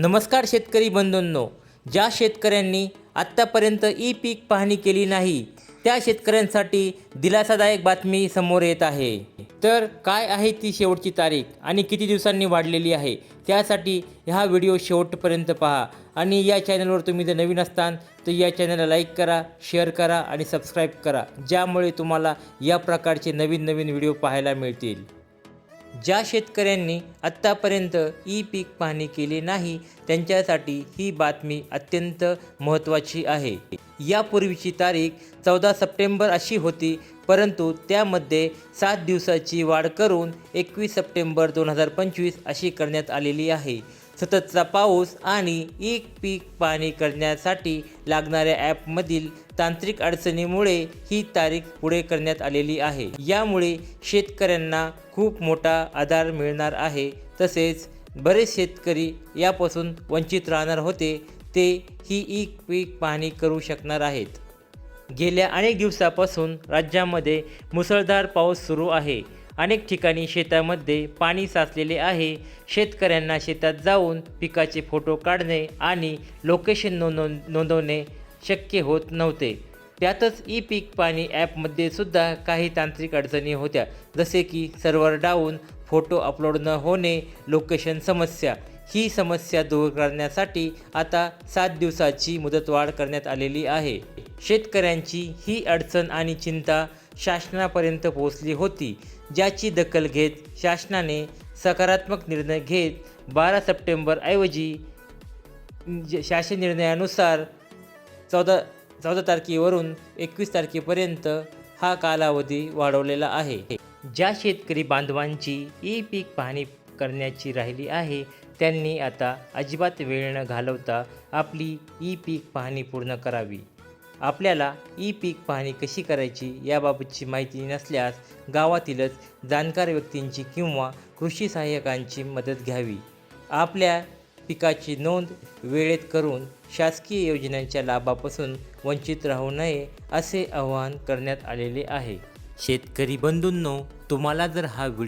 नमस्कार शेतकरी बंधूंनो, ज्या शेतकऱ्यांनी आत्तापर्यंत ई पीक पाहणी केली नाही त्या शेतकऱ्यांसाठी दिलासादायक बातमी समोर येत आहे। तर काय आहे ती शेवटची तारीख आणि किती दिवसांनी वाढलेली आहे, त्यासाठी हा व्हिडिओ शेवटपर्यंत पहा। आणि या चॅनलवर तुम्ही जर नवीन असताल तर या चॅनलला लाईक करा, शेअर करा आणि सबस्क्राईब करा, ज्यामुळे तुम्हाला या प्रकारचे नवीन व्हिडिओ पाहायला मिळतील। ज्या शेतकऱ्यांनी आत्तापर्यंत ई पीक पाहणी केली नाही त्यांच्यासाठी ही बातमी अत्यंत महत्त्वाची आहे। यापूर्वीची तारीख 14 सप्टेंबर अशी होती, परंतु त्यामध्ये 7 दिवसाची वाढ करून 21 सप्टेंबर 2025 अशी करण्यात आलेली आहे। सततचा पाऊस आणि ई पीक पाहणी करण्यासाठी लागणाऱ्या ॲपमधील तांत्रिक अडचणीमुळे ही तारीख पुढे करण्यात आलेली आहे। यामुळे शेतकऱ्यांना खूप मोठा आधार मिळणार आहे। तसेच बरेच शेतकरी यापासून वंचित राहणार होते, ते ही ई पीक पाहणी करू शकणार आहेत। गेल्या अनेक दिवसापासून राज्यामध्ये मुसळधार पाऊस सुरू आहे। अनेक ठिकाणी शेतामध्ये पाणी साचलेले आहे। शेतकऱ्यांना शेतात जाऊन पिकाचे फोटो काढणे आणि लोकेशन नोंदवणे शक्य होत नव्हते। त्यातच ई पीक पाहणी ॲपमध्ये सुद्धा काही तांत्रिक अडचणी होत्या, जसे की सर्व्हर डाऊन, फोटो अपलोड न होणे, लोकेशन समस्या। ही समस्या दूर करण्यासाठी आता 7 दिवसाची मुदतवाढ करण्यात आलेली आहे। शेतकऱ्यांची ही अडचण आणि चिंता शासनापर्यंत पोहोचली होती, ज्याची दखल घेत शासनाने सकारात्मक निर्णय घेत 12 सप्टेंबर ऐवजी शासन निर्णयानुसार 14 तारखेवरून 21 तारखेपर्यंत हा कालावधी वाढवलेला आहे। ज्या शेतकरी बांधवांची ई पीक पाहणी करण्याची राहिली आहे त्यांनी आता अजिबात वेळ न घालवता आपली ई पीक पाहणी पूर्ण करावी। आपल्याला ई पीक पाहणी कशी करायची याबाबतची माहिती नसल्यास गावातीलच जाणकार व्यक्तींची किंवा कृषी सहाय्यकांची मदत घ्यावी। आपल्या पिकाची नोंद वेळेत करून शासकीय योजनांच्या लाभापासून वंचित राहू नये असे आवाहन करण्यात आलेले आहे। शेतकरी बंधूंनो, तुम्हाला जर हा व्हिडिओ